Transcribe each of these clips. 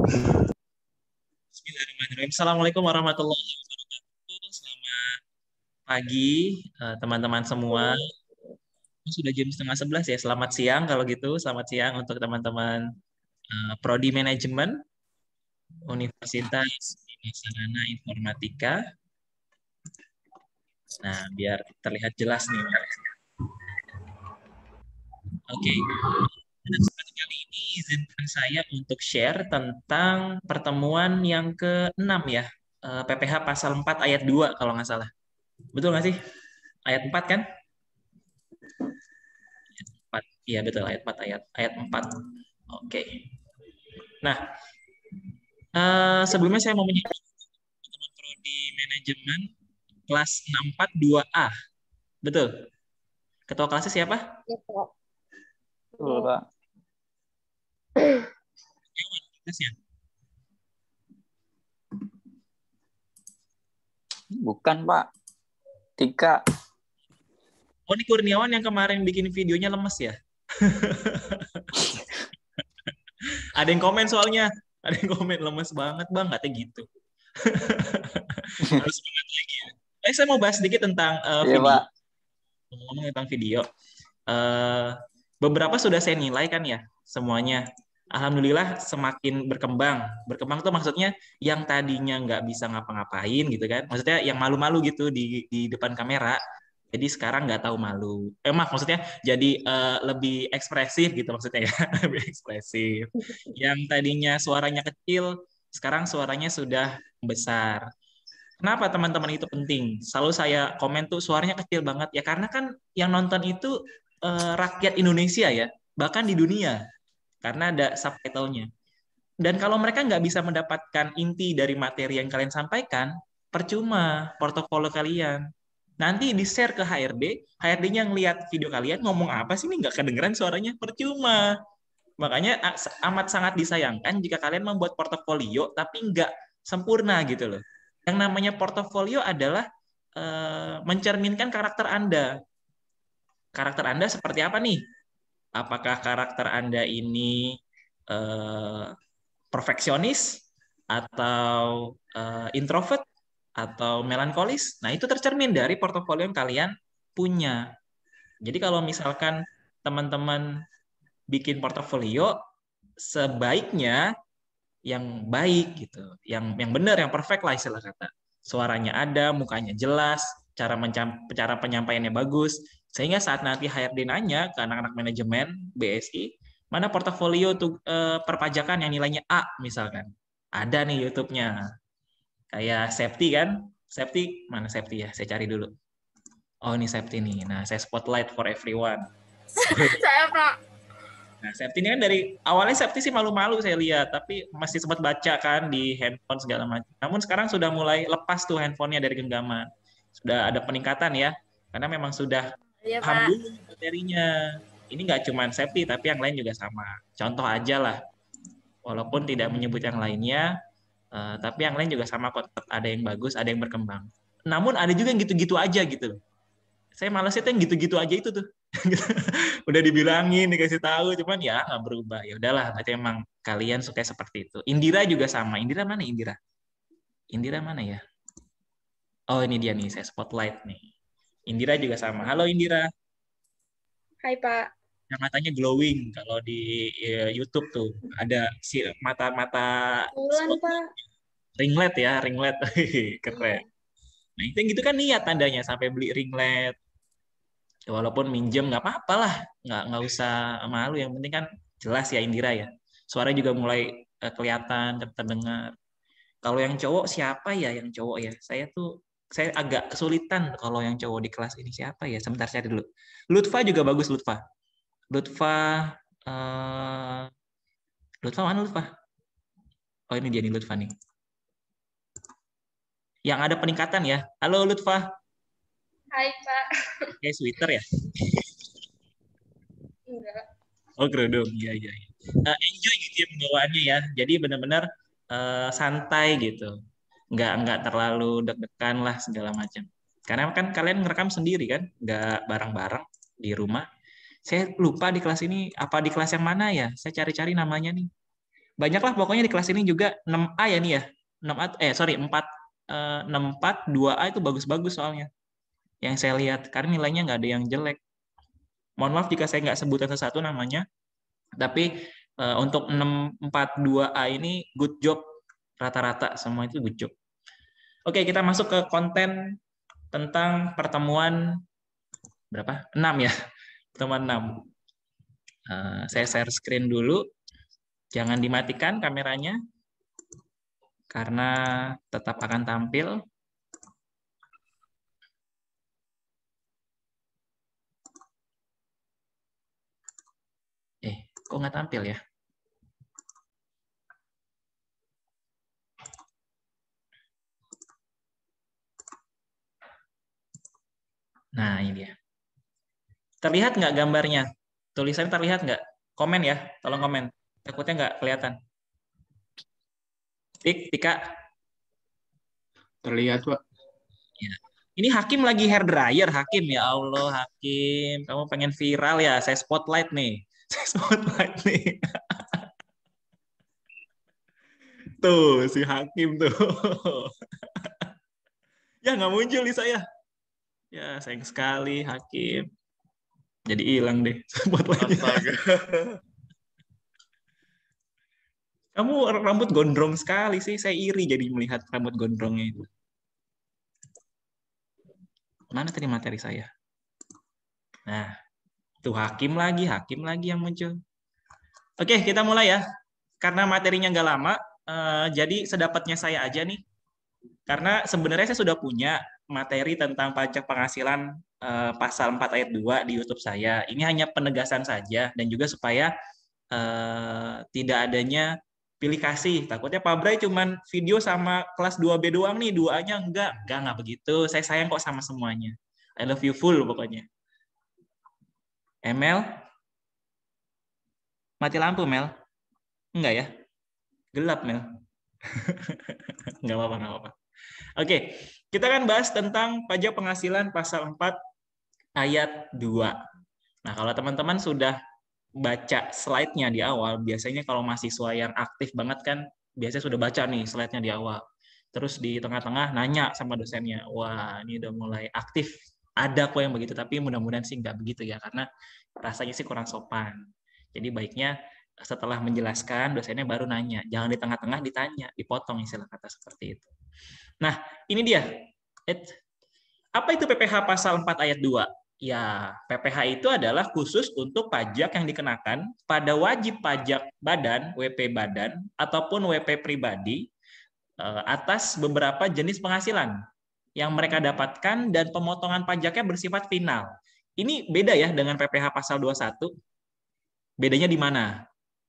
Bismillahirrahmanirrahim. Assalamualaikum warahmatullahi wabarakatuh. Selamat pagi, teman-teman semua. Sudah jam setengah 11 ya. Selamat siang kalau gitu. Selamat siang untuk teman-teman Prodi Manajemen Universitas Dina Sarana Informatika. Nah, biar terlihat jelas nih, Mas. Oke. Pada kesempatan kali ini izinkan saya untuk share tentang pertemuan yang ke-6 ya. PPH pasal 4 ayat 2 kalau nggak salah. Betul nggak sih? Ayat 4 kan? 4. Iya betul, ayat 4. Ayat 4. Oke. Nah, sebelumnya saya mau menyapa teman prodi manajemen kelas 642A. Betul. Ketua kelasnya siapa? Ya, Pak. Betul, Pak. Kelasnya. Bukan, Pak. Tika. Oh, ini Kurniawan yang kemarin bikin videonya lemes ya? Ada yang komen soalnya. Ada yang komen lemes banget, Bang. Katanya gitu. Harus semangat lagi ya. Saya mau bahas sedikit tentang Iya, video. Pak. Ngomong tentang video. Beberapa sudah saya nilai kan ya, semuanya. Alhamdulillah semakin berkembang. Berkembang tuh maksudnya yang tadinya nggak bisa ngapa-ngapain gitu kan. Maksudnya yang malu-malu gitu di depan kamera. Jadi sekarang nggak tahu malu. Maksudnya jadi lebih ekspresif gitu maksudnya ya. Lebih ekspresif. Yang tadinya suaranya kecil, sekarang suaranya sudah besar. Kenapa teman-teman itu penting? Selalu saya komen tuh suaranya kecil banget. Ya karena kan yang nonton itu rakyat Indonesia ya. Bahkan di dunia. Karena ada subtitlenya. Dan kalau mereka nggak bisa mendapatkan inti dari materi yang kalian sampaikan, percuma portofolio kalian. Nanti di-share ke HRD, HRD-nya ngelihat video kalian, ngomong apa sih ini nggak kedengeran suaranya, percuma. Makanya amat sangat disayangkan jika kalian membuat portofolio tapi nggak sempurna gitu loh. Yang namanya portofolio adalah mencerminkan karakter Anda. Karakter Anda seperti apa nih? Apakah karakter Anda ini eh, perfeksionis atau introvert atau melankolis? Nah, itu tercermin dari portofolio yang kalian punya. Jadi kalau misalkan teman-teman bikin portofolio, sebaiknya yang baik gitu, yang benar, yang perfect lah istilah kata. Suaranya ada, mukanya jelas, cara penyampaiannya bagus, sehingga saat nanti HRD nanya ke anak-anak manajemen BSI, mana portofolio tuh perpajakan yang nilainya A misalkan, ada nih YouTube-nya, kayak Septi kan, Septi mana Septi ya? Saya cari dulu. Oh ini Septi nih. Nah saya spotlight for everyone. Saya, Pak. Nah, Septi ini kan dari awalnya Septi sih malu-malu saya lihat, tapi masih sempat baca kan di handphone segala macam. Namun sekarang sudah mulai lepas tuh handphonenya dari genggaman. Sudah ada peningkatan ya, karena memang sudah Iya, paham Pak. dulu materinya. Ini nggak cuma Septi, tapi yang lain juga sama. Contoh aja lah, walaupun tidak menyebut yang lainnya, tapi yang lain juga sama kok. Tetap ada yang bagus, ada yang berkembang. Namun ada juga yang gitu-gitu aja gitu. Saya malas itu yang gitu-gitu aja itu tuh. Udah dibilangin, dikasih tahu, cuman ya nggak berubah. Ya udahlah, berarti emang kalian suka seperti itu. Indira juga sama. Indira mana Indira? Indira mana ya? Oh ini dia nih, saya spotlight nih. Indira juga sama. Halo Indira. Hai, Pak. Yang matanya glowing kalau di YouTube tuh ada si mata-mata Bulan, spot Pak. ringlet ya, ringlet. Keren. Iya. Nah itu yang gitu kan niat tandanya sampai beli ringlet. Walaupun minjem nggak apa-apa lah, nggak usah malu. Yang penting kan jelas ya Indira ya. Suara juga mulai kelihatan, terdengar. Kalau yang cowok siapa ya yang cowok ya? Saya agak kesulitan kalau yang cowok di kelas ini siapa ya? Sebentar cari dulu. Lutfa juga bagus Lutfa. Lutfa eh Lutfa mana Lutfa? Oh ini dia nih Lutfa nih. Yang ada peningkatan ya. Halo Lutfa. Hai, Pak. Kayak sweater ya? Enggak. Oh kerudung, iya iya. Iya. Enjoy gitu ya pembawaannya ya. Jadi benar-benar santai gitu. Nggak terlalu deg-degan lah segala macam. Karena kan kalian ngerekam sendiri kan, nggak bareng-bareng di rumah. Saya lupa di kelas ini apa di kelas yang mana ya. Saya cari-cari namanya nih. Banyaklah pokoknya di kelas ini juga 6A ya nih ya. 6A, sorry 4, 64, 2A itu bagus-bagus soalnya. Yang saya lihat, karena nilainya nggak ada yang jelek. Mohon maaf jika saya nggak sebutan satu namanya, tapi untuk 642A ini good job, rata-rata semua itu good job. Oke, kita masuk ke konten tentang pertemuan berapa? 6 ya, pertemuan 6. Saya share screen dulu, jangan dimatikan kameranya, karena tetap akan tampil. Kok nggak tampil ya? Nah, ini dia. Terlihat nggak gambarnya? Tulisannya terlihat nggak? Komen ya, tolong komen. Takutnya nggak kelihatan. Tika. Terlihat, Pak. Ya. Ini Hakim lagi hair dryer, Hakim. Ya Allah, Hakim. Kamu pengen viral ya? Saya spotlight nih. Saya spotlight nih. Tuh, si Hakim tuh. Ya, nggak muncul di saya. Ya, sayang sekali, Hakim. Jadi hilang deh spotlightnya. Astaga. Kamu rambut gondrong sekali sih. Saya iri jadi melihat rambut gondrongnya itu. Mana tadi materi saya? Nah, tuh Hakim lagi yang muncul. Oke, kita mulai ya. Karena materinya nggak lama, jadi sedapatnya saya aja nih. Karena sebenarnya saya sudah punya materi tentang pajak penghasilan pasal 4 ayat 2 di YouTube saya. Ini hanya penegasan saja dan juga supaya tidak adanya pilih kasih. Takutnya Pak Bray cuman video sama kelas 2B doang nih, 2A-nya enggak begitu. Saya sayang kok sama semuanya. I love you full pokoknya. Mel? Mati lampu, Mel? Enggak ya? Gelap, Mel. Enggak apa-apa. Oke, kita kan bahas tentang pajak penghasilan pasal 4 ayat 2. Nah, kalau teman-teman sudah baca slide-nya di awal, biasanya kalau mahasiswa yang aktif banget kan, biasanya sudah baca nih slide-nya di awal. Terus di tengah-tengah nanya sama dosennya, wah ini udah mulai aktif. Ada kok yang begitu, tapi mudah-mudahan sih nggak begitu ya, karena rasanya sih kurang sopan. Jadi baiknya setelah menjelaskan, dosennya baru nanya. Jangan di tengah-tengah ditanya, dipotong istilah kata seperti itu. Nah, ini dia. Apa itu PPh pasal 4 ayat 2? Ya, PPh itu adalah khusus untuk pajak yang dikenakan pada wajib pajak badan, WP badan, ataupun WP pribadi atas beberapa jenis penghasilan yang mereka dapatkan dan pemotongan pajaknya bersifat final. Ini beda ya dengan PPh pasal 21. Bedanya di mana?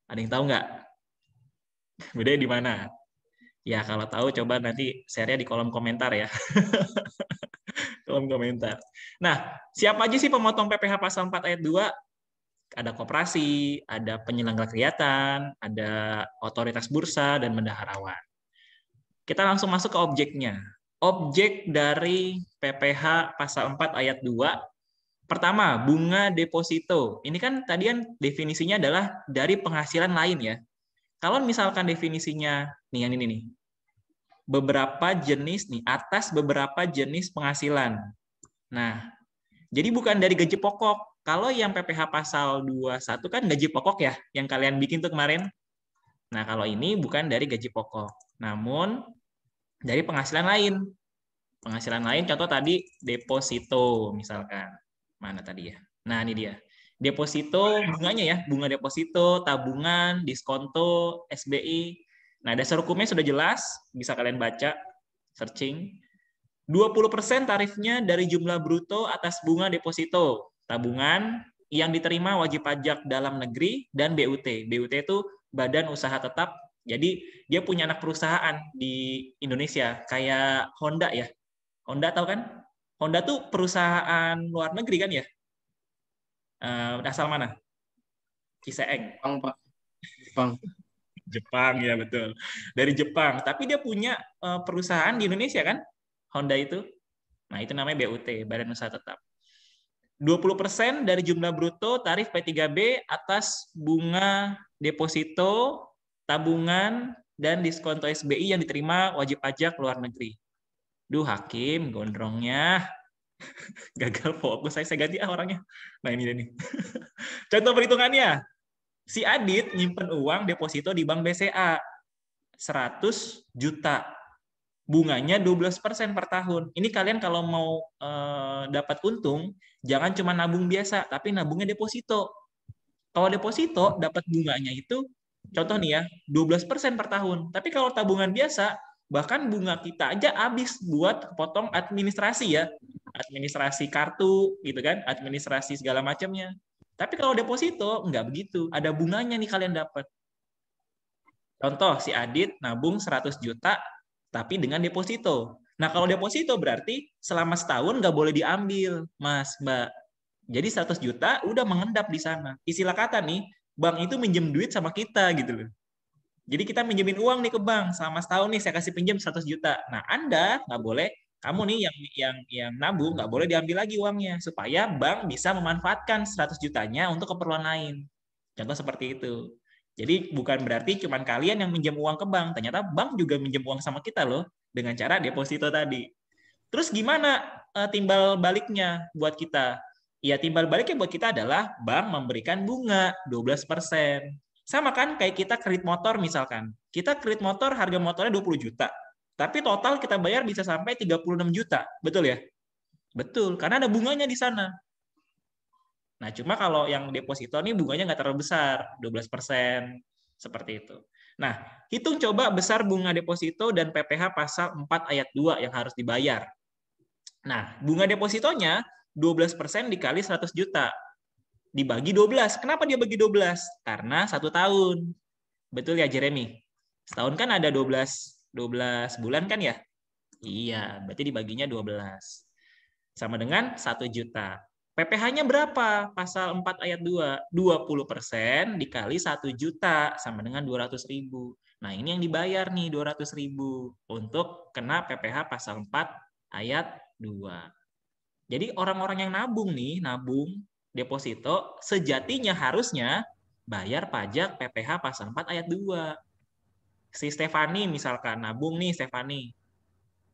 Ada yang tahu nggak? Bedanya di mana? Ya, kalau tahu coba nanti share-nya di kolom komentar ya. Kolom komentar. Nah, siapa aja sih pemotong PPh pasal 4 ayat 2? Ada koperasi, ada penyelenggara kegiatan, ada otoritas bursa, dan bendaharawan. Kita langsung masuk ke objeknya. Objek dari PPh pasal 4 ayat 2. Pertama, bunga deposito. Ini kan tadi kan definisinya adalah dari penghasilan lain ya. Kalau misalkan definisinya, nih yang ini nih. Beberapa jenis nih, atas beberapa jenis penghasilan. Nah, jadi bukan dari gaji pokok. Kalau yang PPh pasal 21 kan gaji pokok ya, yang kalian bikin tuh kemarin. Nah, kalau ini bukan dari gaji pokok, namun dari penghasilan lain. Penghasilan lain contoh tadi deposito misalkan. Mana tadi ya? Nah, ini dia. Deposito bunganya ya, bunga deposito, tabungan, diskonto, SBI. Nah, dasar hukumnya sudah jelas, bisa kalian baca, searching. 20% tarifnya dari jumlah bruto atas bunga deposito, tabungan yang diterima wajib pajak dalam negeri dan BUT. BUT itu Badan Usaha Tetap. Jadi dia punya anak perusahaan di Indonesia, kayak Honda ya. Honda tahu kan? Honda tuh perusahaan luar negeri kan ya? Asal mana? Ciseeng. Jepang, Pak. Jepang. Jepang ya betul. Dari Jepang. Tapi dia punya perusahaan di Indonesia kan? Honda itu. Nah, itu namanya BUT, Badan Usaha Tetap. 20% dari jumlah bruto tarif P3B atas bunga deposito tabungan dan diskonto SBI yang diterima wajib pajak luar negeri. Duh, Hakim, gondrongnya. Gagal fokus, saya ganti orangnya. Nah, ini dia nih. Contoh perhitungannya. Si Adit nyimpen uang deposito di Bank BCA 100 juta. Bunganya 12% per tahun. Ini kalian kalau mau dapat untung, jangan cuma nabung biasa, tapi nabungnya deposito. Kalau deposito dapat bunganya itu, contoh nih ya, 12% per tahun. Tapi kalau tabungan biasa, bahkan bunga kita aja habis buat potong administrasi ya. Administrasi kartu gitu kan, administrasi segala macamnya. Tapi kalau deposito nggak begitu, ada bunganya nih kalian dapat. Contoh si Adit nabung 100 juta tapi dengan deposito. Nah, kalau deposito berarti selama setahun nggak boleh diambil, Mas, Mbak. Jadi 100 juta udah mengendap di sana. Istilah kata nih, bank itu minjem duit sama kita gitu loh. Jadi kita minjemin uang nih ke bank, selama setahun nih saya kasih pinjam 100 juta. Nah, Anda nggak boleh, kamu nih yang nabung nggak boleh diambil lagi uangnya supaya bank bisa memanfaatkan 100 jutanya untuk keperluan lain. Contoh seperti itu. Jadi bukan berarti cuma kalian yang minjem uang ke bank, ternyata bank juga minjem uang sama kita loh dengan cara deposito tadi. Terus gimana timbal baliknya buat kita? Ya, timbal baliknya buat kita adalah bank memberikan bunga 12%. Sama kan kayak kita kredit motor misalkan. Kita kredit motor harga motornya 20 juta. Tapi total kita bayar bisa sampai 36 juta. Betul ya? Betul, karena ada bunganya di sana. Nah, cuma kalau yang deposito nih bunganya nggak terlalu besar, 12%. Seperti itu. Nah, hitung coba besar bunga deposito dan PPh pasal 4 ayat 2 yang harus dibayar. Nah, bunga depositonya 12% dikali 100 juta. Dibagi 12. Kenapa dia bagi 12? Karena 1 tahun. Betul ya, Jeremy? Setahun kan ada 12 bulan kan ya? Iya, berarti dibaginya 12. Sama dengan 1 juta. PPh-nya berapa? Pasal 4 ayat 2. 20% dikali 1 juta sama dengan 200.000. Nah, ini yang dibayar nih 200.000 untuk kena PPh pasal 4 ayat 2. Jadi orang-orang yang nabung nih, nabung deposito, sejatinya harusnya bayar pajak PPh pasal 4 ayat 2. Si Stefani misalkan, nabung nih Stefani.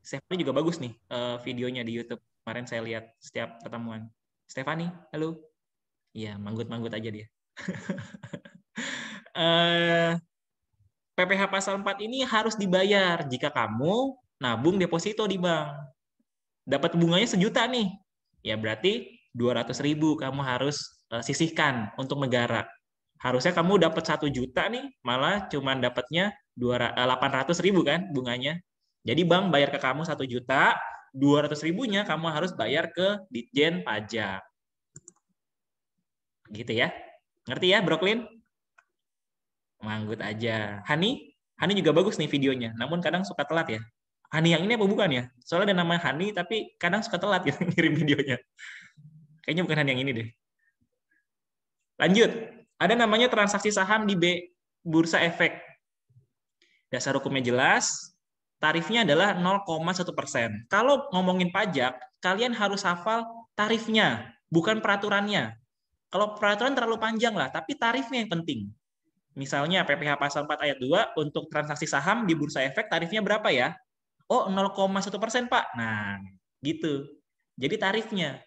Stefani juga bagus nih videonya di YouTube. Kemarin saya lihat setiap pertemuan. Stefani, halo. Iya, manggut-manggut aja dia. PPh pasal 4 ini harus dibayar jika kamu nabung deposito di bank. Dapat bunganya 1 juta nih. Ya berarti 200.000 kamu harus sisihkan untuk negara. Harusnya kamu dapat 1 juta nih, malah cuma dapatnya 800.000 kan bunganya. Jadi bank bayar ke kamu 1 juta, 200.000-nya kamu harus bayar ke Ditjen Pajak. Gitu ya. Ngerti ya, Brooklyn? Manggut aja. Hani juga bagus nih videonya, namun kadang suka telat ya. Hani yang ini apa bukan ya? Soalnya ada nama Hani, tapi kadang suka telat ya ngirim videonya. Kayaknya bukan Hani yang ini deh. Lanjut. Ada namanya transaksi saham di Bursa Efek. Dasar hukumnya jelas, tarifnya adalah 0,1%. Kalau ngomongin pajak, kalian harus hafal tarifnya, bukan peraturannya. Kalau peraturan terlalu panjang lah, tapi tarifnya yang penting. Misalnya PPh pasal 4 ayat 2 untuk transaksi saham di Bursa Efek tarifnya berapa ya? Oh, 0,1%, Pak. Nah, gitu. Jadi tarifnya.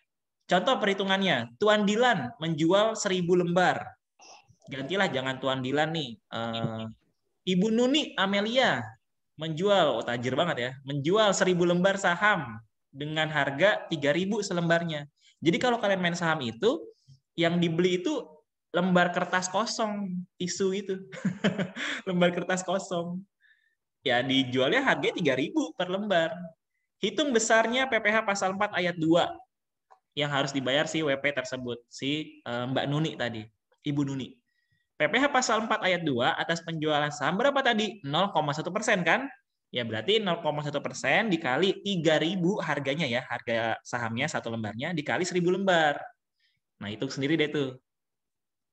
Contoh perhitungannya, Tuan Dilan menjual 1.000 lembar. Gantilah jangan Tuan Dilan nih. Ibu Nuni Amelia menjual, oh tajir banget ya, menjual 1.000 lembar saham dengan harga 3.000 selembarnya. Jadi kalau kalian main saham itu, yang dibeli itu lembar kertas kosong, tisu itu. Lembar kertas kosong. Ya dijualnya harganya 3.000 per lembar. Hitung besarnya PPh pasal 4 ayat 2 yang harus dibayar si WP tersebut, si Mbak Nuni tadi, Ibu Nuni. PPh pasal 4 ayat 2 atas penjualan saham berapa tadi? 0,1% kan? Ya berarti 0,1% dikali 3.000 harganya ya, harga sahamnya satu lembarnya dikali 1.000 lembar. Nah itu sendiri deh tuh.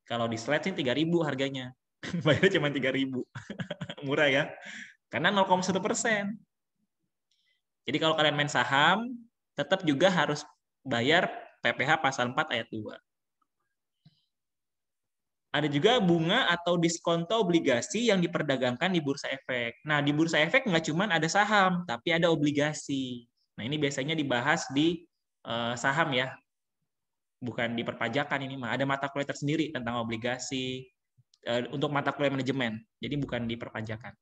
Kalau di slide sih 3.000 harganya. Bayarnya cuma 3.000. Murah ya. Karena 0,1%. Jadi kalau kalian main saham, tetap juga harus bayar PPh pasal 4 ayat 2. Ada juga bunga atau diskonto obligasi yang diperdagangkan di bursa efek. Nah, di bursa efek nggak cuma ada saham, tapi ada obligasi. Nah, ini biasanya dibahas di saham ya, bukan di perpajakan ini mah. Ada mata kuliah tersendiri tentang obligasi untuk mata kuliah manajemen. Jadi bukan di perpajakan.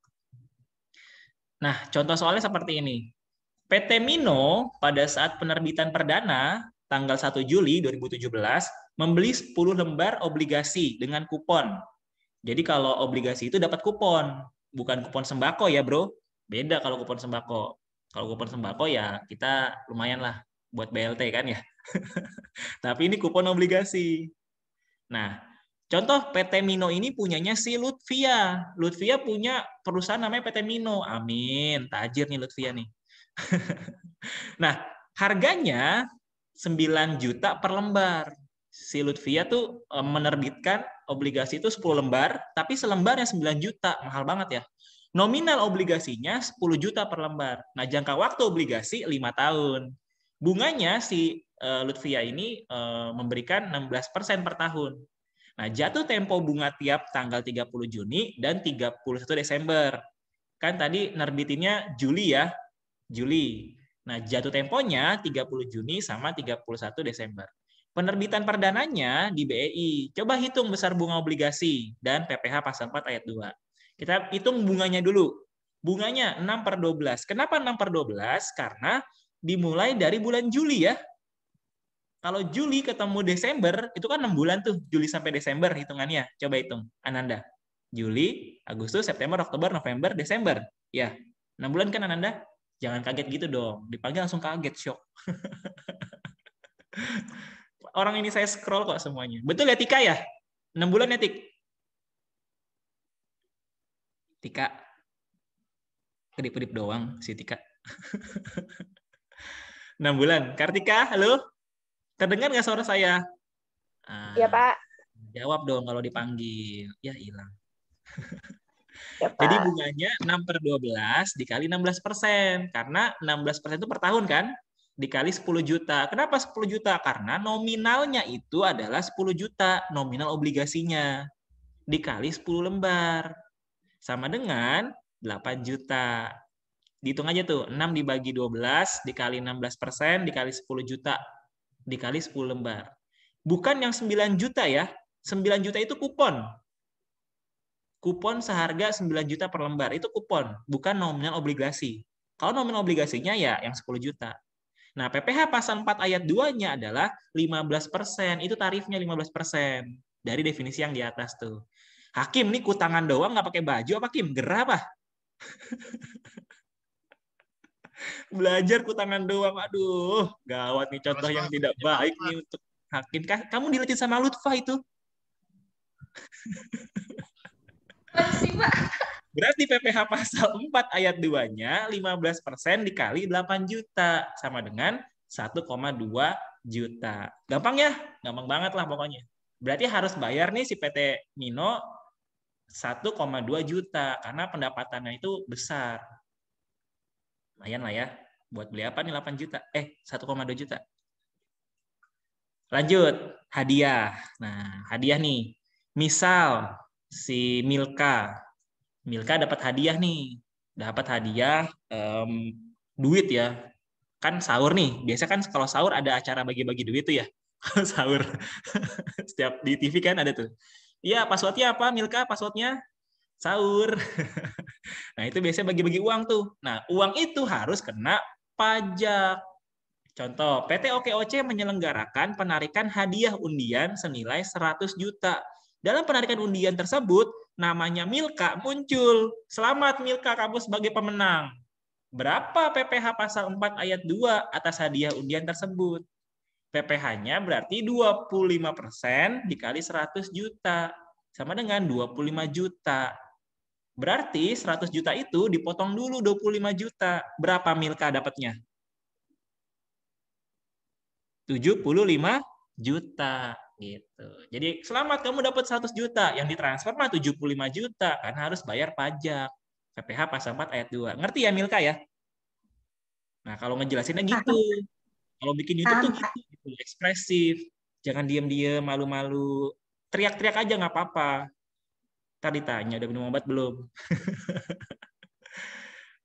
Nah, contoh soalnya seperti ini. PT Mino pada saat penerbitan perdana tanggal 1 Juli 2017 membeli 10 lembar obligasi dengan kupon. Jadi kalau obligasi itu dapat kupon, bukan kupon sembako ya, Bro. Beda kalau kupon sembako. Kalau kupon sembako ya kita lumayan lah buat BLT kan ya. Tapi ini kupon obligasi. Nah, contoh PT Mino ini punyanya si Lutfia. Lutfia punya perusahaan namanya PT Mino. Amin, tajir nih Lutfia nih. Nah, harganya 9 juta per lembar. Si Lutfia tuh menerbitkan obligasi itu 10 lembar, tapi selembarnya 9 juta. Mahal banget ya. Nominal obligasinya 10 juta per lembar. Nah, jangka waktu obligasi 5 tahun. Bunganya si Lutfia ini memberikan 16% per tahun. Nah, jatuh tempo bunga tiap tanggal 30 Juni dan 31 Desember. Kan tadi nerbitinnya Juli ya, Juli. Nah, jatuh temponya 30 Juni sama 31 Desember. Penerbitan perdananya di BEI. Coba hitung besar bunga obligasi dan PPh pasal 4 ayat 2. Kita hitung bunganya dulu. Bunganya 6/12. Kenapa 6/12? Karena dimulai dari bulan Juli ya. Kalau Juli ketemu Desember, itu kan 6 bulan tuh. Juli sampai Desember hitungannya. Coba hitung, Ananda. Juli, Agustus, September, Oktober, November, Desember. Ya, 6 bulan kan Ananda? Jangan kaget gitu dong. Dipanggil langsung kaget, shock. Orang ini saya scroll kok semuanya. Betul ya Tika ya? 6 bulan ya Tik? Tika. Kedip-kedip doang si Tika. 6 bulan. Kartika, halo? Terdengar nggak suara saya? Iya, Pak. Jawab dong kalau dipanggil. Ya hilang. Ya, Pak. Jadi bunganya 6/12 dikali 16%. Karena 16% itu per tahun kan? Dikali 10 juta. Kenapa 10 juta? Karena nominalnya itu adalah 10 juta. Nominal obligasinya. Dikali 10 lembar. Sama dengan 8 juta. Dihitung aja tuh. 6 dibagi 12 dikali 16% dikali 10 juta. Dikali 10 lembar. Bukan yang 9 juta ya. 9 juta itu kupon. Kupon seharga 9 juta per lembar. Itu kupon, bukan nominal obligasi. Kalau nominal obligasinya ya yang 10 juta. Nah, PPh pasal 4 ayat 2-nya adalah 15%. Itu tarifnya 15%. Dari definisi yang di atas tuh. Hakim nih kutangan doang nggak pakai baju apa Kim? Gerah apa? Belajar kutangan doang. Aduh, gawat nih contoh yang tidak baik nih untuk Hakim. Kamu dilatih sama Lutfa itu. Masih, Pak. Berarti PPh pasal 4 ayat 2-nya 15% dikali 8 juta. Sama dengan 1,2 juta. Gampang ya? Gampang banget lah pokoknya. Berarti harus bayar nih si PT Mino 1,2 juta. Karena pendapatannya itu besar. Lumayan lah ya. Buat beli apa nih 8 juta? 1,2 juta. Lanjut. Hadiah. Nah, hadiah nih. Misal si Milka dapat hadiah nih. Dapat hadiah duit ya. Kan sahur nih. Biasa kan kalau sahur ada acara bagi-bagi duit tuh ya. Sahur. Setiap di TV kan ada tuh. Iya, passwordnya apa Milka? Passwordnya sahur. Nah, itu biasanya bagi-bagi uang tuh. Nah, uang itu harus kena pajak. Contoh, PT OKOC menyelenggarakan penarikan hadiah undian senilai 100 juta. Dalam penarikan undian tersebut, namanya Milka muncul. Selamat Milka, kamu sebagai pemenang. Berapa PPh pasal 4 ayat 2 atas hadiah undian tersebut? PPh-nya berarti 25% dikali 100 juta. Sama dengan 25 juta. Berarti 100 juta itu dipotong dulu 25 juta. Berapa Milka dapatnya? 75 juta gitu. Jadi selamat kamu dapat 100 juta, yang ditransfer mah 75 juta karena harus bayar pajak. PPh pasal 4 ayat 2. Ngerti ya Milka ya? Nah, kalau ngejelasinnya gitu. Kalau bikin YouTube tuh gitu, ekspresif. Jangan diam-diam malu-malu. teriak-teriak aja nggak apa-apa. Ntar ditanya, udah minum obat belum?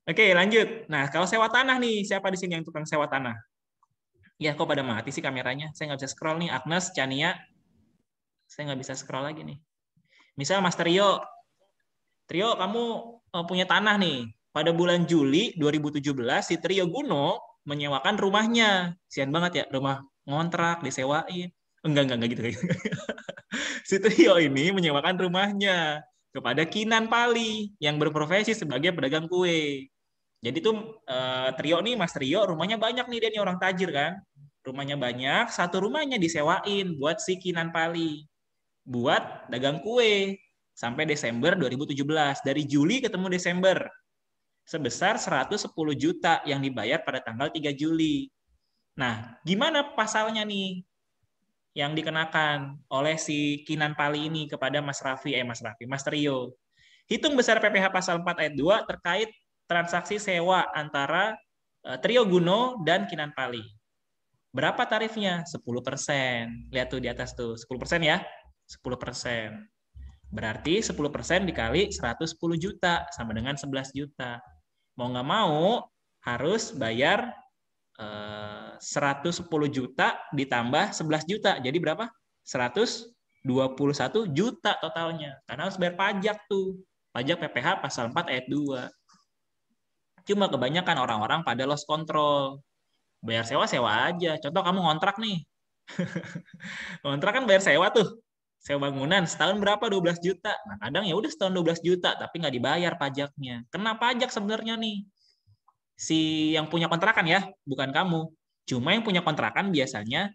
Oke, lanjut. Nah, kalau sewa tanah nih, siapa di sini yang tukang sewa tanah? Ya, kok pada mati sih kameranya? Saya nggak bisa scroll nih. Agnes, Chania, saya nggak bisa scroll lagi nih. Misal Mas Trio, kamu punya tanah nih. Pada bulan Juli 2017, si Trio Guno menyewakan rumahnya. Sian banget ya, rumah ngontrak, disewain. Enggak gitu. Si Trio ini menyewakan rumahnya kepada Kinan Pali yang berprofesi sebagai pedagang kue. Jadi tuh Trio nih, Mas Trio, rumahnya banyak nih, dia nih orang tajir kan. Rumahnya banyak, satu rumahnya disewain buat si Kinan Pali. Buat dagang kue sampai Desember 2017. Dari Juli ketemu Desember. Sebesar 110 juta yang dibayar pada tanggal 3 Juli. Nah, gimana pasalnya nih yang dikenakan oleh si Kinan Pali ini kepada Mas Trio? Hitung besar PPh pasal 4 ayat 2 terkait transaksi sewa antara Trio Guno dan Kinan Pali. Berapa tarifnya? 10%. Lihat tuh di atas tuh, 10% ya. 10%. Berarti 10% dikali 110 juta sama dengan 11 juta. Mau nggak mau harus bayar 110 juta ditambah 11 juta. Jadi berapa? 121 juta totalnya. Karena harus bayar pajak tuh. Pajak PPh pasal 4 ayat 2. Cuma kebanyakan orang-orang pada lost control. Bayar sewa aja. Contoh kamu ngontrak nih. Ngontrak kan bayar sewa tuh. Sewa bangunan setahun berapa? 12 juta. Nah, kadang ya udah setahun 12 juta tapi nggak dibayar pajaknya. Kena pajak sebenarnya nih. Si yang punya kontrakan ya, bukan kamu. Cuma yang punya kontrakan biasanya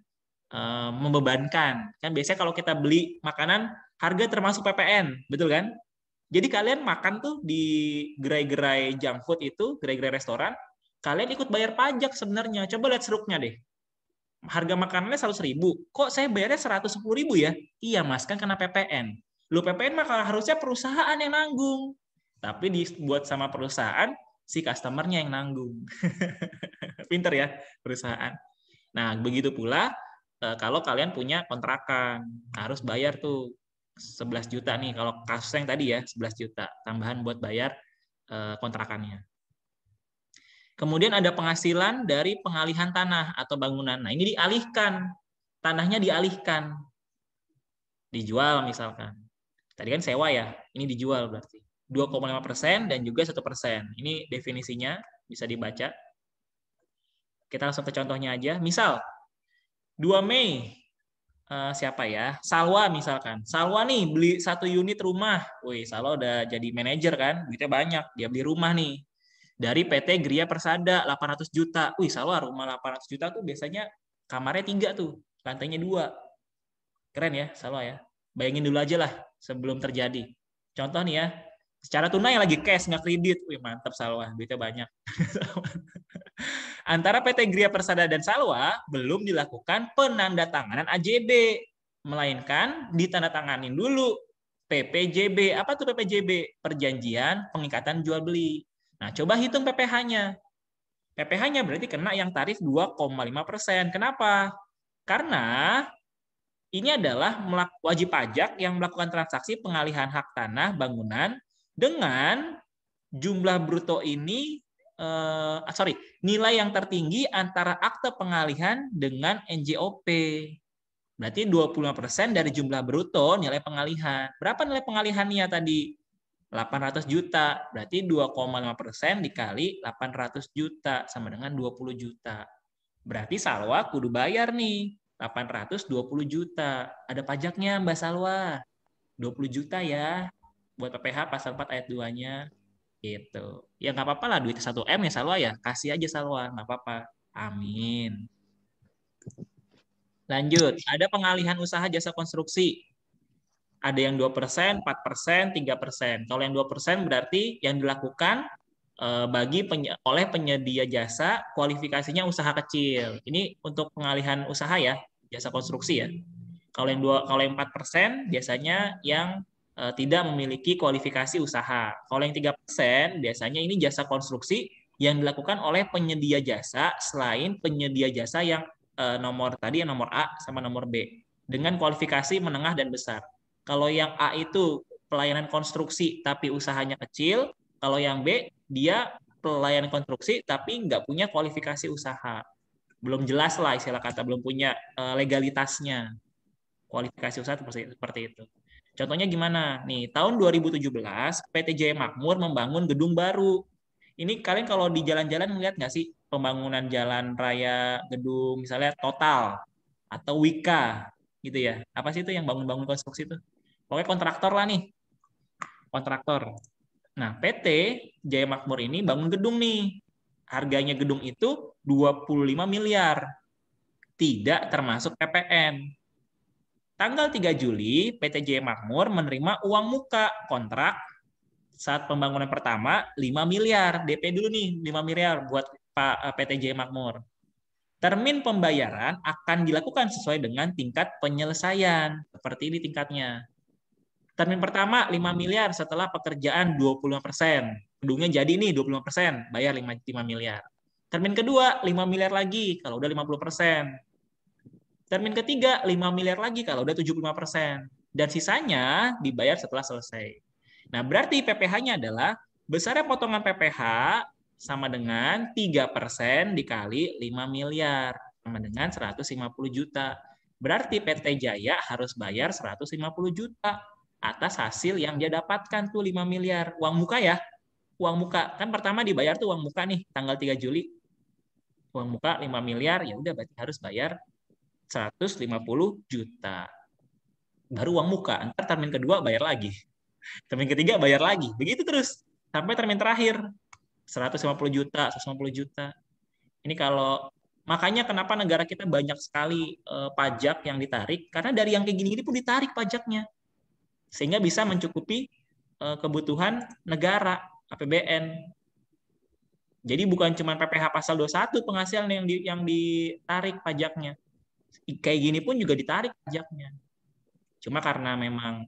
membebankan. Kan biasanya kalau kita beli makanan harga termasuk PPN, betul kan? Jadi kalian makan tuh di gerai-gerai junk food itu, gerai-gerai restoran, kalian ikut bayar pajak sebenarnya. Coba lihat seruknya deh. Harga makanannya 100.000. Kok saya bayarnya 110.000 ya? Iya mas, kan kena PPN. Lu PPN mah harusnya perusahaan yang nanggung. Tapi dibuat sama perusahaan, si customer-nya yang nanggung. Pinter ya perusahaan. Nah, begitu pula kalau kalian punya kontrakan, harus bayar tuh 11 juta nih. Kalau kasus yang tadi ya, 11 juta. Tambahan buat bayar kontrakannya. Kemudian ada penghasilan dari pengalihan tanah atau bangunan. Nah, ini dialihkan. Tanahnya dialihkan. Dijual misalkan. Tadi kan sewa ya, ini dijual berarti. 2,5% dan juga 1%. Ini definisinya bisa dibaca. Kita langsung ke contohnya aja. Misal, 2 Mei, siapa ya? Salwa misalkan. Salwa nih beli 1 unit rumah. Wih, Salwa udah jadi manajer kan, duitnya banyak. Dia beli rumah nih. Dari PT Gria Persada 800 juta. Wih, Salwa rumah 800 juta tuh biasanya kamarnya 3 tuh, lantainya 2. Keren ya, Salwa ya. Bayangin dulu aja lah sebelum terjadi. Contoh nih ya, secara tunai lagi cash, nggak kredit. Wih, mantap Salwa, duitnya banyak. Antara PT Gria Persada dan Salwa belum dilakukan penandatanganan AJB, melainkan ditandatanganin dulu PPJB. Apa tuh PPJB? Perjanjian Pengikatan Jual Beli. Nah, coba hitung PPh-nya. PPh-nya berarti kena yang tarif 2,5%. Kenapa? Karena ini adalah wajib pajak yang melakukan transaksi pengalihan hak tanah bangunan dengan jumlah bruto ini nilai yang tertinggi antara akte pengalihan dengan NJOP. Berarti 25% dari jumlah bruto nilai pengalihan. Berapa nilai pengalihannya tadi? 800 juta. Berarti 2,5% dikali 800 juta sama dengan 20 juta. Berarti Salwa kudu bayar nih 820 juta. Ada pajaknya Mbak Salwa. 20 juta ya. Buat PPh pasal 4 ayat 2-nya. Gitu. Ya nggak apa-apa lah duit 1 M ya Salwa ya. Kasih aja Salwa, nggak apa-apa. Amin. Lanjut, ada pengalihan usaha jasa konstruksi. Ada yang 2%, 4%, 3%. Kalau yang 2% berarti yang dilakukan oleh penyedia jasa, kualifikasinya usaha kecil. Ini untuk pengalihan usaha ya, jasa konstruksi ya. Kalau yang 4% biasanya yang tidak memiliki kualifikasi usaha. Kalau yang 3% biasanya ini jasa konstruksi yang dilakukan oleh penyedia jasa selain penyedia jasa yang nomor A sama nomor B dengan kualifikasi menengah dan besar. Kalau yang A itu pelayanan konstruksi tapi usahanya kecil. Kalau yang B, dia pelayanan konstruksi tapi nggak punya kualifikasi usaha. Belum jelas lah istilah kata, belum punya legalitasnya. Kualifikasi usaha seperti itu. Contohnya gimana? Nih, tahun 2017 PT Jaya Makmur membangun gedung baru. Ini kalian kalau di jalan-jalan melihat nggak sih pembangunan jalan raya gedung misalnya Total atau Wika gitu ya? Apa sih itu yang bangun-bangun konstruksi itu? Pokoknya kontraktor lah nih, kontraktor. Nah, PT Jaya Makmur ini bangun gedung nih. Harganya gedung itu 25 miliar. Tidak termasuk PPN. Tanggal 3 Juli, PT Jaya Makmur menerima uang muka kontrak saat pembangunan pertama 5 miliar. DP dulu nih 5 miliar buat PT Jaya Makmur. Termin pembayaran akan dilakukan sesuai dengan tingkat penyelesaian. Seperti ini tingkatnya. Termin pertama 5 miliar setelah pekerjaan 25%. Gedungnya jadi nih 25%, bayar 5 miliar. Termin kedua 5 miliar lagi kalau udah 50%. Termin ketiga 5 miliar lagi kalau udah 75%. Dan sisanya dibayar setelah selesai. Nah, berarti PPh-nya adalah besarnya potongan PPh sama dengan 3% dikali 5 miliar. Sama dengan 150 juta. Berarti PT Jaya harus bayar 150 juta atas hasil yang dia dapatkan tuh 5 miliar. Uang muka ya. Uang muka. Kan pertama dibayar tuh uang muka nih tanggal 3 Juli. Uang muka 5 miliar, ya udah berarti harus bayar 150 juta. Baru uang muka. Ntar termin kedua bayar lagi. Termin ketiga bayar lagi. Begitu terus. Sampai termin terakhir. 150 juta, 150 juta. Ini kalau makanya kenapa negara kita banyak sekali pajak yang ditarik. Karena dari yang kayak gini-gini pun ditarik pajaknya. Sehingga bisa mencukupi kebutuhan negara, APBN. Jadi bukan cuma PPh pasal 21 penghasilan yang ditarik pajaknya. Kayak gini pun juga ditarik pajaknya. Cuma karena memang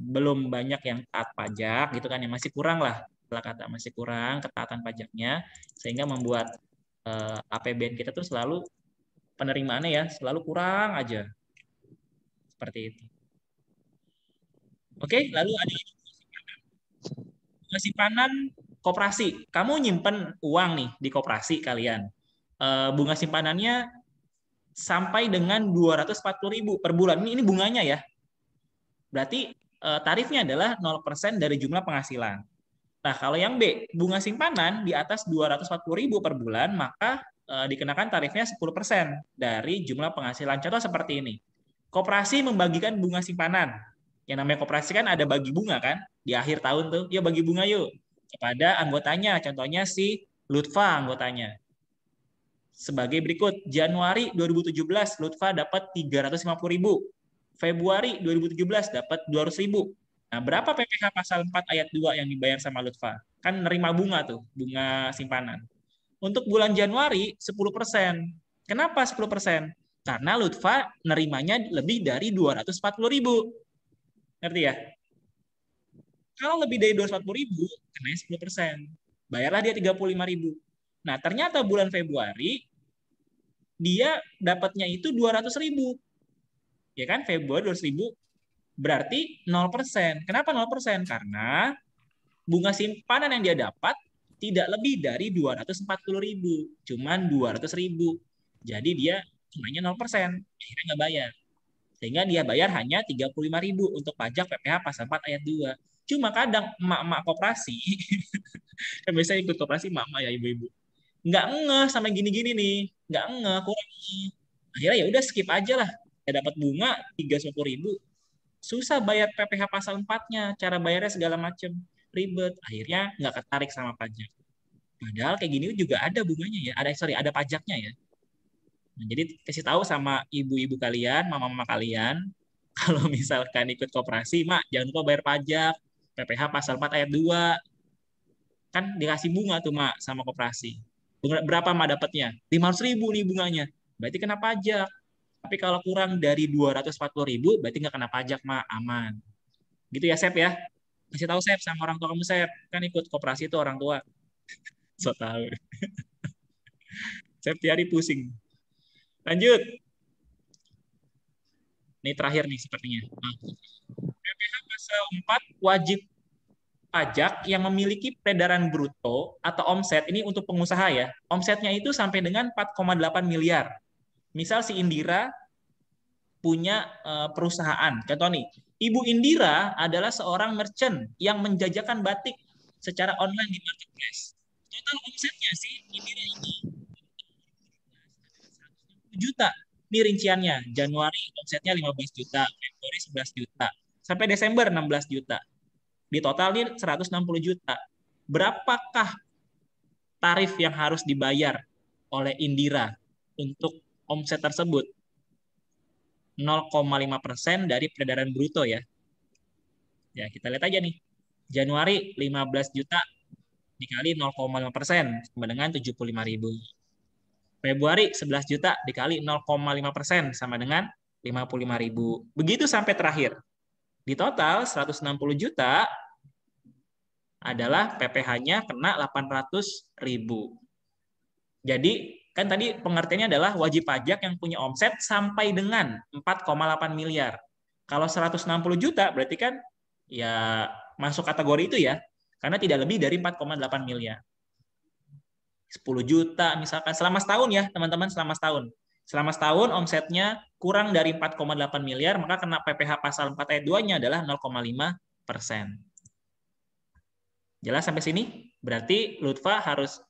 belum banyak yang taat pajak gitu kan, yang masih kurang lah, kata masih kurang ketaatan pajaknya, sehingga membuat APBN kita tuh selalu penerimaannya ya selalu kurang aja. Seperti itu. Oke, lalu ada bunga simpanan koperasi. Kamu nyimpen uang nih di koperasi kalian. Bunga simpanannya sampai dengan 240.000 per bulan. Ini bunganya ya. Berarti tarifnya adalah 0% dari jumlah penghasilan. Nah, kalau yang B, bunga simpanan di atas 240.000 per bulan, maka dikenakan tarifnya 10% dari jumlah penghasilan. Contoh seperti ini. Koperasi membagikan bunga simpanan. Yang namanya koperasi kan ada bagi bunga kan? Di akhir tahun tuh, yuk bagi bunga yuk. Kepada anggotanya, contohnya si Lutfa anggotanya. Sebagai berikut, Januari 2017 Lutfa dapat 350.000. Februari 2017 dapat 200.000. Nah, berapa PPh pasal 4 ayat 2 yang dibayar sama Lutfa? Kan nerima bunga tuh, bunga simpanan. Untuk bulan Januari 10%. Kenapa 10%? Karena Lutfa nerimanya lebih dari 240.000. Ngerti ya? Kalau lebih dari 240.000, kenanya 10%. Bayarlah dia 35.000. Nah, ternyata bulan Februari dia dapatnya itu 200.000. Ya kan? Februari 200.000 berarti 0%. Kenapa 0%? Karena bunga simpanan yang dia dapat tidak lebih dari 240.000. Cuman 200.000. Jadi dia cumanya 0%. Akhirnya nggak bayar. Sehingga dia bayar hanya 35.000 untuk pajak PPh pasal 4 ayat 2. Cuma kadang emak-emak koperasi, kan biasanya ikut koperasi emak-emak ya ibu-ibu, nggak ngeh sama gini-gini nih, nggak ngeh, kurang. Akhirnya ya udah skip aja lah. Ya dapat bunga 350.000, susah bayar PPh pasal 4-nya, cara bayarnya segala macam ribet, akhirnya nggak ketarik sama pajak. Padahal kayak gini juga ada bunganya ya, ada pajaknya ya. Nah, jadi kasih tahu sama ibu-ibu kalian, mama-mama kalian, kalau misalkan ikut koperasi, mak jangan lupa bayar pajak, PPh pasal 4 ayat 2. Kan dikasih bunga tuh mak sama koperasi. Berapa mak dapatnya? 500.000 nih bunganya. Berarti kena pajak. Tapi kalau kurang dari 240.000, berarti nggak kena pajak mak, aman. Gitu ya Sep ya. Kasih tahu Sep sama orang tua kamu Sep. Kan ikut koperasi itu orang tua. So tahu. Sep tiari pusing. Lanjut. Ini terakhir nih sepertinya. pasal 4 wajib pajak yang memiliki peredaran bruto atau omset, ini untuk pengusaha ya, omsetnya itu sampai dengan 4,8 miliar. Misal si Indira punya perusahaan, contoh nih, Ibu Indira adalah seorang merchant yang menjajakan batik secara online di marketplace. Total omsetnya sih Indira ini 160 juta. Ini rinciannya, Januari omsetnya 15 juta, Februari 11 juta, sampai Desember 16 juta. Di total ini 160 juta. Berapakah tarif yang harus dibayar oleh Indira untuk omset tersebut? 0,5% dari peredaran bruto ya. Ya, kita lihat aja nih. Januari 15 juta dikali 0,5% sama dengan 75.000. Februari 11 juta dikali 0,5% sama dengan 55.000. Begitu sampai terakhir. Di total 160 juta adalah PPh-nya kena 800.000. Jadi kan tadi pengertiannya adalah wajib pajak yang punya omset sampai dengan 4,8 miliar. Kalau 160 juta berarti kan ya masuk kategori itu ya. Karena tidak lebih dari 4,8 miliar. 10 juta misalkan selama setahun ya teman-teman, selama setahun. Selama setahun omsetnya kurang dari 4,8 miliar, maka kena PPh pasal 4 ayat 2-nya adalah 0,5%. Jelas sampai sini? Berarti Lutfa harus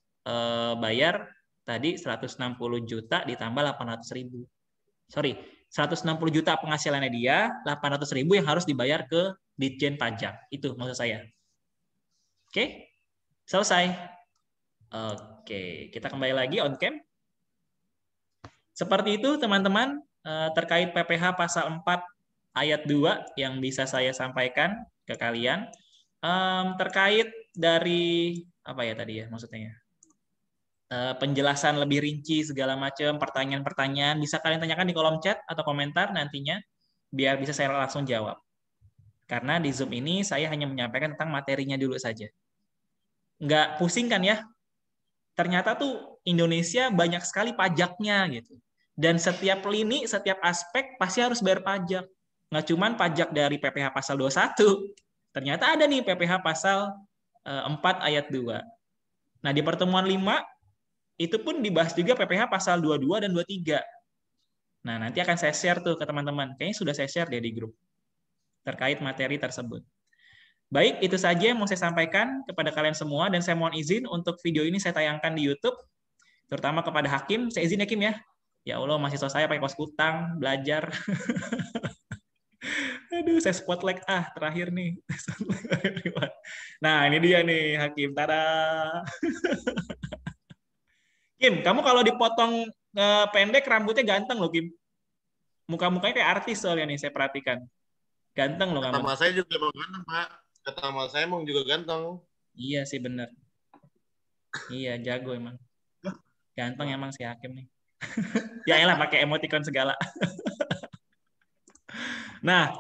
bayar tadi 160 juta ditambah 800.000. Sorry, 160 juta penghasilannya dia, 800.000 yang harus dibayar ke Ditjen Pajak. Itu maksud saya. Oke? Selesai. Oke, kita kembali lagi on cam. Seperti itu teman-teman terkait PPh pasal 4 ayat 2 yang bisa saya sampaikan ke kalian. Terkait dari apa ya tadi ya maksudnya ya? Penjelasan lebih rinci segala macam, pertanyaan-pertanyaan bisa kalian tanyakan di kolom chat atau komentar nantinya biar bisa saya langsung jawab. Karena di Zoom ini saya hanya menyampaikan tentang materinya dulu saja. Nggak pusing kan ya? Ternyata tuh Indonesia banyak sekali pajaknya gitu. Dan setiap lini, setiap aspek pasti harus bayar pajak. Nggak cuman pajak dari PPh pasal 21. Ternyata ada nih PPh pasal 4 ayat 2. Nah, di pertemuan 5 itu pun dibahas juga PPh pasal 22 dan 23. Nah, nanti akan saya share tuh ke teman-teman. Kayaknya sudah saya share deh di grup terkait materi tersebut. Baik, itu saja yang mau saya sampaikan kepada kalian semua dan saya mohon izin untuk video ini saya tayangkan di YouTube, terutama kepada Hakim. Saya izin ya, Kim ya. Ya Allah, mahasiswa saya pakai kos kutang, belajar. Aduh, saya spotlight terakhir nih. Nah, ini dia nih Hakim. Tada. Kim, kamu kalau dipotong pendek rambutnya ganteng loh, Kim. Muka-mukanya kayak artis soalnya nih, saya perhatikan. Ganteng loh kamu. Kata mas saya juga emang ganteng, Pak. Kata mas saya emang juga ganteng. Iya sih, bener. Iya, jago emang. Ganteng emang si Hakim nih. Ya elah, pakai emoticon segala. Nah,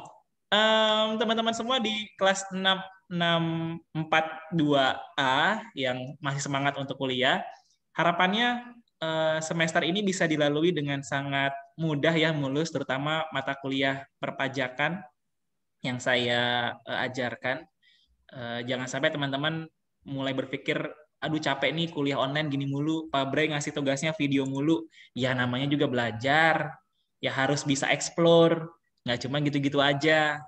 teman-teman semua di kelas 642A yang masih semangat untuk kuliah, harapannya semester ini bisa dilalui dengan sangat mudah ya, mulus, terutama mata kuliah perpajakan yang saya ajarkan. Jangan sampai teman-teman mulai berpikir, aduh capek nih kuliah online gini mulu, Pak Bre ngasih tugasnya video mulu. Ya namanya juga belajar, ya harus bisa explore, nggak cuma gitu-gitu aja.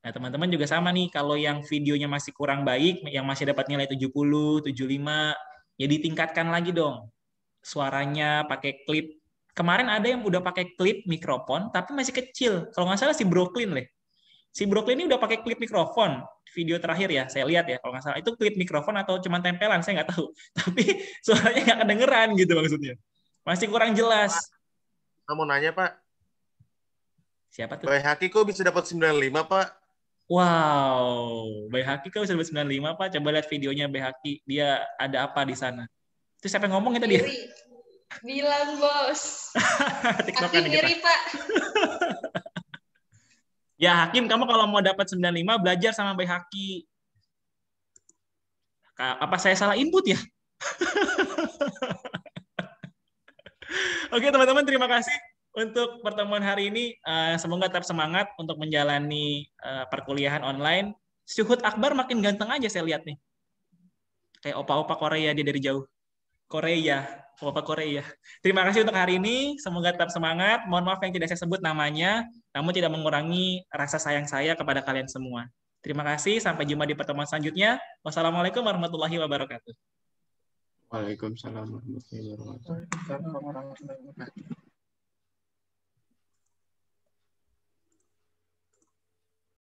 Nah, teman-teman juga sama nih, kalau yang videonya masih kurang baik, yang masih dapat nilai 70, 75, ya ditingkatkan lagi dong. Suaranya pakai klip. Kemarin ada yang udah pakai klip mikrofon, tapi masih kecil. Kalau nggak salah si Brooklyn deh. Si Brooklyn ini udah pakai klip mikrofon. Video terakhir ya, saya lihat ya, kalau nggak salah. Itu klip mikrofon atau cuma tempelan, saya nggak tahu. Tapi suaranya nggak kedengeran gitu maksudnya. Masih kurang jelas. Pak, mau nanya, Pak. Siapa tuh? Bayi Haki kok bisa dapat 95, Pak? Wow, Bayi Haki kok bisa dapat 95, Pak? Coba lihat videonya Bayi Haki. Dia ada apa di sana? Itu siapa yang ngomong itu dia? Bilang, Bos. TikTokan Haki ngiri, Pak. Ya, Hakim, kamu kalau mau dapat 95, belajar sama Bayi Haki. Apa saya salah input ya? Oke, teman-teman, terima kasih untuk pertemuan hari ini. Semoga tetap semangat untuk menjalani perkuliahan online. Syuhud Akbar makin ganteng aja saya lihat nih. Kayak opa-opa Korea dia dari jauh. Korea, opa Korea. Terima kasih untuk hari ini. Semoga tetap semangat. Mohon maaf yang tidak saya sebut namanya, namun tidak mengurangi rasa sayang saya kepada kalian semua. Terima kasih. Sampai jumpa di pertemuan selanjutnya. Wassalamualaikum warahmatullahi wabarakatuh. Waalaikumsalam warahmatullahi wabarakatuh. Waalaikumsalam warahmatullahi wabarakatuh.